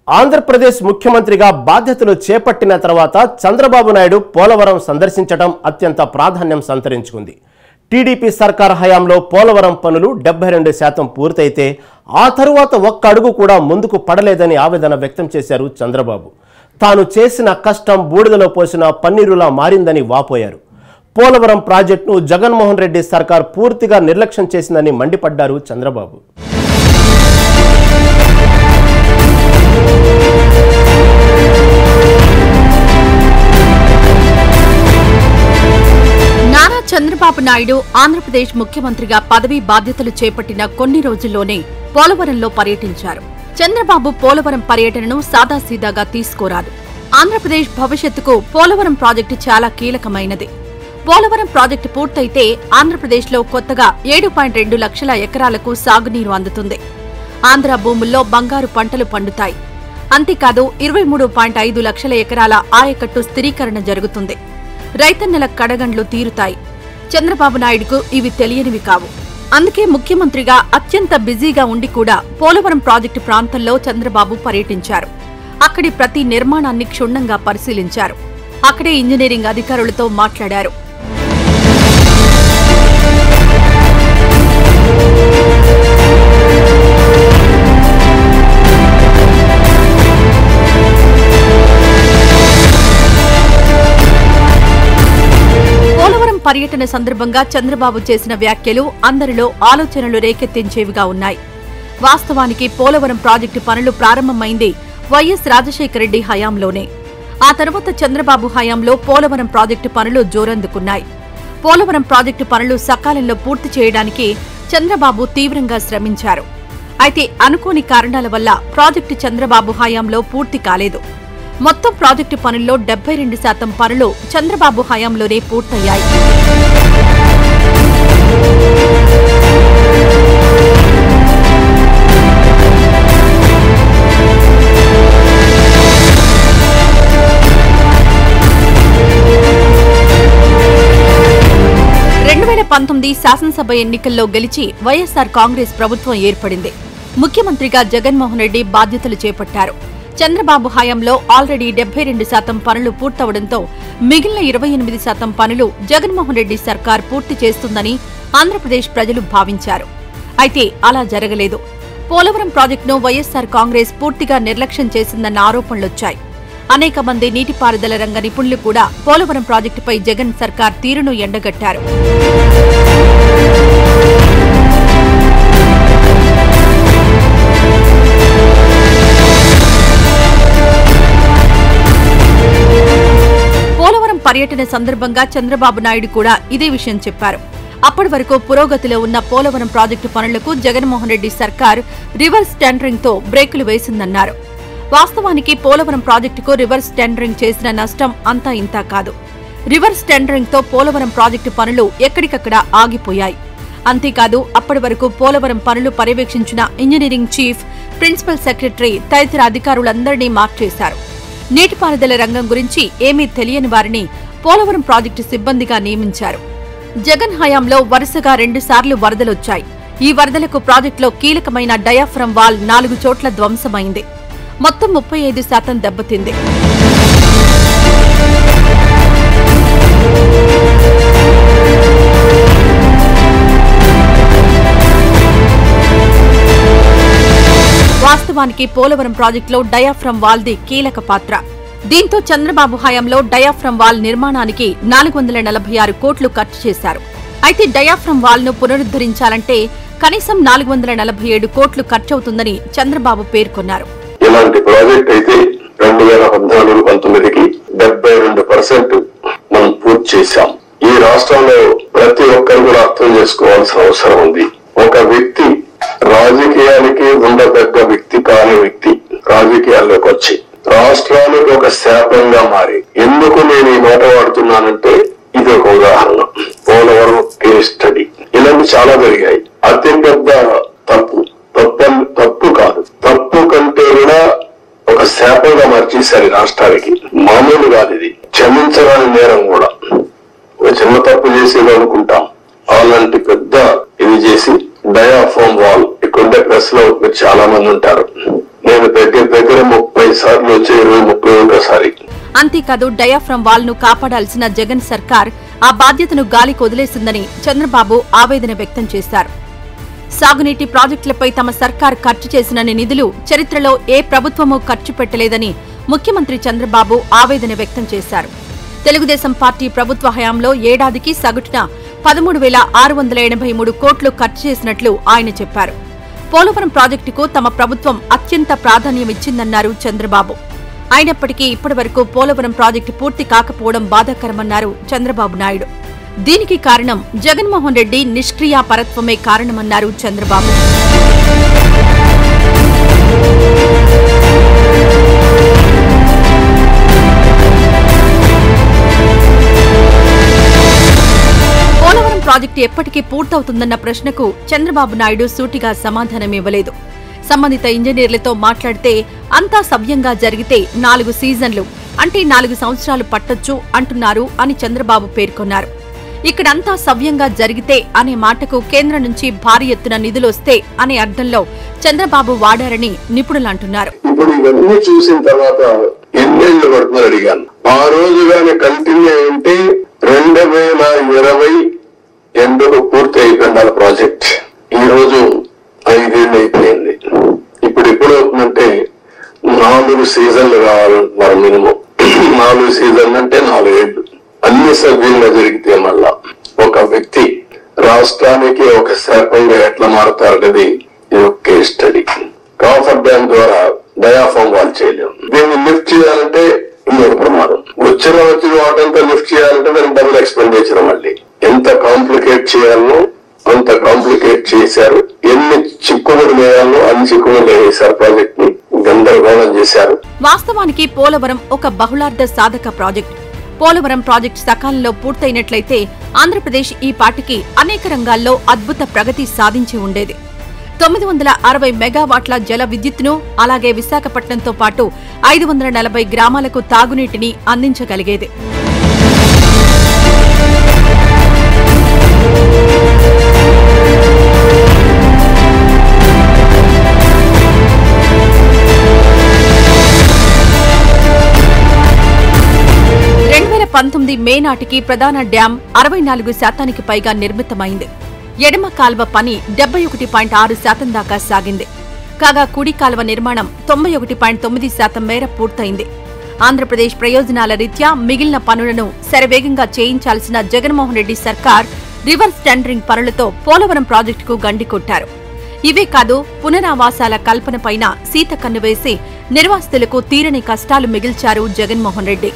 ఆంధ్రప్రదేశ్ ముఖ్యమంత్రిగా బాధ్యతలు చేపట్టిన తర్వాత చంద్రబాబు నాయుడు పోలవరం సందర్శించడం అత్యంత ప్రాధాన్యం సంతరించుకుంది. టీడీపీ సర్కార్ హయాంలో పోలవరం పనులు 72% పూర్తయితే ఆ తరువాత ఒక్క అడుగు కూడా ముందుకు పడలేదని ఆవేదన వ్యక్తం చేశారు చంద్రబాబు. తాను చేసిన కష్టం బూడిదలో పోసిన పన్నీరులా మారిందని వాపోయారు. పోలవరం ప్రాజెక్టును జగన్మోహన్ రెడ్డి సర్కార్ పూర్తిగా నిర్లక్ష్యం చేసిందని మండిపడ్డారు చంద్రబాబు. నారా చంద్రబాబు నాయుడు ఆంధ్రప్రదేశ్ ముఖ్యమంత్రిగా పదవీ బాధ్యతలు చేపట్టిన కొన్ని రోజుల్లోనే పోలవరంలో పర్యటించారు. చంద్రబాబు పోలవరం పర్యటనను సాదాసీదాగా తీసుకోరాదు. ఆంధ్రప్రదేశ్ భవిష్యత్తుకు పోలవరం ప్రాజెక్టు చాలా కీలకమైనది. పోలవరం ప్రాజెక్టు పూర్తయితే ఆంధ్రప్రదేశ్లో కొత్తగా 7.2 లక్షల ఎకరాలకు సాగునీరు అందుతుంది. ఆంధ్ర భూముల్లో బంగారు పంటలు పండుతాయి. అంతేకాదు 23.5 లక్షల ఎకరాల ఆయకట్టు స్థిరీకరణ జరుగుతుంది. రైతన్నల కడగండ్లు తీరుతాయి. చంద్రబాబు నాయుడుకు ఇవి తెలియనివి కావు. అందుకే ముఖ్యమంత్రిగా అత్యంత బిజీగా ఉండి కూడా పోలవరం ప్రాజెక్టు ప్రాంతంలో చంద్రబాబు పర్యటించారు. అక్కడి ప్రతి నిర్మాణాన్ని క్షుణ్ణంగా పరిశీలించారు. అక్కడే ఇంజనీరింగ్ అధికారులతో మాట్లాడారు. పర్యటన సందర్భంగా చంద్రబాబు చేసిన వ్యాఖ్యలు అందరిలో ఆలోచనలు రేకెత్తించేవిగా ఉన్నాయి. వాస్తవానికి పోలవరం ప్రాజెక్టు పనులు ప్రారంభమైంది వైఎస్ రాజశేఖర రెడ్డి హయాంలోనే. ఆ తర్వాత చంద్రబాబు హయాంలో పోలవరం ప్రాజెక్టు పనులు జోరందుకున్నాయి. పోలవరం ప్రాజెక్టు పనులు సకాలంలో పూర్తి చేయడానికి చంద్రబాబు తీవ్రంగా శ్రమించారు. అయితే అనుకోని కారణాల వల్ల ప్రాజెక్టు చంద్రబాబు హయాంలో పూర్తి కాలేదు. మొత్తం ప్రాజెక్టు పనుల్లో 72% పనులు చంద్రబాబు హయాంలోనే పూర్తయ్యాయి. శాసనసభ ఎన్నికల్లో గెలిచి వైఎస్ఆర్ కాంగ్రెస్ ప్రభుత్వం ఏర్పడింది. ముఖ్యమంత్రిగా జగన్మోహన్ రెడ్డి బాధ్యతలు చేపట్టారు. చంద్రబాబు హయాంలో ఆల్రెడీ 72% పనులు పూర్తవడంతో మిగిలిన 28% పనులు జగన్మోహన్ రెడ్డి సర్కార్ పూర్తి చేస్తుందని ఆంధ్రప్రదేశ్ ప్రజలు భావించారు. అయితే అలా జరగలేదు. పోలవరం ప్రాజెక్టును వైఎస్ఆర్ కాంగ్రెస్ పూర్తిగా నిర్లక్ష్యం చేసిందన్న ఆరోపణలొచ్చాయి. అనేక మంది నీటిపారుదల రంగ నిపుణులు కూడా పోలవరం ప్రాజెక్టుపై జగన్ సర్కార్ తీరును ఎండగట్టారు. పోలవరం పర్యటన సందర్భంగా చంద్రబాబు నాయుడు కూడా ఇదే విషయం చెప్పారు. అప్పటి వరకు పురోగతిలో ఉన్న పోలవరం ప్రాజెక్టు పనులకు జగన్మోహన్ రెడ్డి సర్కార్ రివర్స్ టెండరింగ్ తో బ్రేకులు వేసిందన్నారు. వాస్తవానికి పోలవరం ప్రాజెక్టుకు రివర్స్ టెండరింగ్ చేసిన నష్టం అంతా ఇంతా కాదు. రివర్స్ టెండరింగ్ తో పోలవరం ప్రాజెక్టు పనులు ఎక్కడికక్కడ ఆగిపోయాయి. అంతేకాదు అప్పటి వరకు పోలవరం పనులు పర్యవేక్షించిన ఇంజనీరింగ్ చీఫ్, ప్రిన్సిపల్ సెక్రటరీ తదితర అధికారులందరినీ మార్చేశారు. నీటిపారుదల రంగం గురించి ఏమీ తెలియని వారిని పోలవరం ప్రాజెక్టు సిబ్బందిగా నియమించారు. జగన్ హయాంలో వరుసగా 2 సార్లు వరదలొచ్చాయి. ఈ వరదలకు ప్రాజెక్టులో కీలకమైన డయాఫ్రమ్ వాల్ 4 చోట్ల ధ్వంసమైంది. మొత్తం 35% దెబ్బతింది. వాస్తవానికి పోలవరం ప్రాజెక్టులో డయాఫ్రమ్ వాల్ది కీలక పాత్ర. దీంతో చంద్రబాబు హయాంలో డయాఫ్రమ్ వాల్ నిర్మాణానికి 446 కోట్లు ఖర్చు చేశారు. అయితే డయాఫ్రమ్ వాల్ ను పునరుద్ధరించాలంటే కనీసం 447 కోట్లు ఖర్చవుతుందని చంద్రబాబు పేర్కొన్నారు. ఇలాంటి ప్రాజెక్ట్ అయితే 2014-19కి 72% మనం పూర్తి చేశాం. ఈ రాష్ట్రంలో ప్రతి ఒక్కరు కూడా అర్థం చేసుకోవాల్సిన అవసరం ఉంది. ఒక వ్యక్తి రాజకీయానికి ఉండదగ్గ వ్యక్తి కాని వ్యక్తి రాజకీయాల్లోకి వచ్చి రాష్ట్రానికి ఒక శాపంగా మారి, ఎందుకు నేను ఈ మాట వాడుతున్నానంటే ఇది ఒక ఉదాహరణ. పోలవరం కేస్ స్టడీ ఇలాంటి చాలా జరిగాయి. అతిపెద్ద తప్పు కాదు, తప్పు కంటే కూడా ఒక శాపంగా మార్చేశారు రాష్ట్రానికి. మామూలు కాదు, ఇది క్షమించరాని నేరం కూడా. ఒక చిన్న తప్పు చేసేది అనుకుంటాం, అలాంటి పెద్ద ఇది చేసి డయాఫ్రమ్ వాల్. ఇక్కడుండే ప్రెస్ లో మీరు చాలా మంది ఉంటారు. నేను దగ్గర 30 25 సార్లు వచ్చే 20-30 ఒకసారి. అంతేకాదు డయాఫ్రమ్ వాల్ ను కాపాడాల్సిన జగన్ సర్కార్ ఆ బాధ్యతను గాలికి వదిలేసిందని చంద్రబాబు ఆవేదన వ్యక్తం చేశారు. సాగునీటి ప్రాజెక్టులపై తమ సర్కార్ ఖర్చు చేసినన్ని నిధులు చరిత్రలో ఏ ప్రభుత్వమూ ఖర్చు పెట్టలేదని ముఖ్యమంత్రి చంద్రబాబు ఆవేదన వ్యక్తం చేశారు. తెలుగుదేశం పార్టీ ప్రభుత్వ హయాంలో ఏడాదికి సగటున 13,683 కోట్లు ఖర్చు చేసినట్లు ఆయన చెప్పారు. పోలవరం ప్రాజెక్టుకు తమ ప్రభుత్వం అత్యంత ప్రాధాన్యమిచ్చిందన్నారు చంద్రబాబు. అయినప్పటికీ ఇప్పటివరకు పోలవరం ప్రాజెక్టు పూర్తి కాకపోవడం బాధాకరమన్నారు చంద్రబాబు నాయుడు. దీనికి కారణం జగన్మోహన్ రెడ్డి నిష్క్రియాపరత్వమే కారణమన్నారు చంద్రబాబు. పోలవరం ప్రాజెక్టు ఎప్పటికీ పూర్తవుతుందన్న ప్రశ్నకు చంద్రబాబు నాయుడు సూటిగా సమాధానమివ్వలేదు. సంబంధిత ఇంజనీర్లతో మాట్లాడితే అంతా సవ్యంగా జరిగితే 4 సీజన్లు అంటే 4 సంవత్సరాలు పట్టొచ్చు అంటున్నారు అని చంద్రబాబు పేర్కొన్నారు. ఇక్కడంతా సవ్యంగా జరిగితే అనే మాటకు కేంద్రం నుంచి భారీ ఎత్తున నిధులొస్తే అనే అర్థంలో చంద్రబాబు వాడారని నిపుణులు అంటున్నారు. ఇప్పుడు ఇవన్నీ చూసిన తర్వాత ఎన్నేళ్లు పడుతుందని అడిగాను. ఆ రోజు గాని కంటిన్యూ అయింటే 2020 ఎండుకు పూర్తి అయిపోయింది ప్రాజెక్ట్. ఈ రోజు 5 ఏళ్ళు అయిపోయింది. ఇప్పుడు ఎప్పుడు అవుతుందంటే 4 సీజన్లు కావాలంటున్నారు మినిమం. 4 సీజన్లు అంటే 4 ఏళ్ళు. అన్ని సభ్యులుగా జరిగితే మళ్ళా ఒక వ్యక్తి రాష్ట్రానికి ఒక శాఖంగా ఎట్లా మారుతారు అనేది ఇది ఒక కేస్ స్టడీ. కాఫర్ డ్యామ్ ద్వారా డయాఫామ్ వాల్ చేయలేము. దీన్ని లిఫ్ట్ చేయాలంటే ఇంకొక ప్రమాదం. వచ్చిన వాటంతా లిఫ్ట్ చేయాలంటే దానికి డబుల్ ఎక్స్పెండిచర్. మళ్ళీ ఎంత కాంప్లికేట్ చేయాలనో అంత కాంప్లికేట్ చేశారు. ఎన్ని చిక్కుముడు వేయాలనో అన్ని చిక్కుముడు వేశారు. ప్రాజెక్ట్ ని గందరగోళం చేశారు. వాస్తవానికి పోలవరం ఒక బహుళార్థ సాధక ప్రాజెక్ట్. పోలవరం ప్రాజెక్టు సకాలంలో పూర్తయినట్లయితే ఆంధ్రప్రదేశ్ ఈ పాటికి అనేక రంగాల్లో అద్భుత ప్రగతి సాధించి ఉండేది. 960 మెగావాట్ల జల విద్యుత్తును, అలాగే విశాఖపట్నంతో పాటు 540 గ్రామాలకు తాగునీటిని అందించగలిగేది. మే నాటికి ప్రధాన డ్యాం 64% పైగా నిర్మితమైంది. ఎడమ కాల్వ పని 71.6% దాకా సాగింది. కాగా కుడి కాల్వ నిర్మాణం 91.9% మేర పూర్తయింది. ఆంధ్రప్రదేశ్ ప్రయోజనాల రీత్యా మిగిలిన పనులను శరవేగంగా చేయించాల్సిన జగన్మోహన్ రెడ్డి సర్కార్ రివర్స్ టెండరింగ్ పనులతో పోలవరం ప్రాజెక్టుకు గండి కొట్టారు. ఇవే కాదు, పునరావాసాల కల్పనపైన సీత కన్ను వేసి నిర్వాసితులకు తీరని కష్టాలు మిగిల్చారు జగన్మోహన్ రెడ్డి.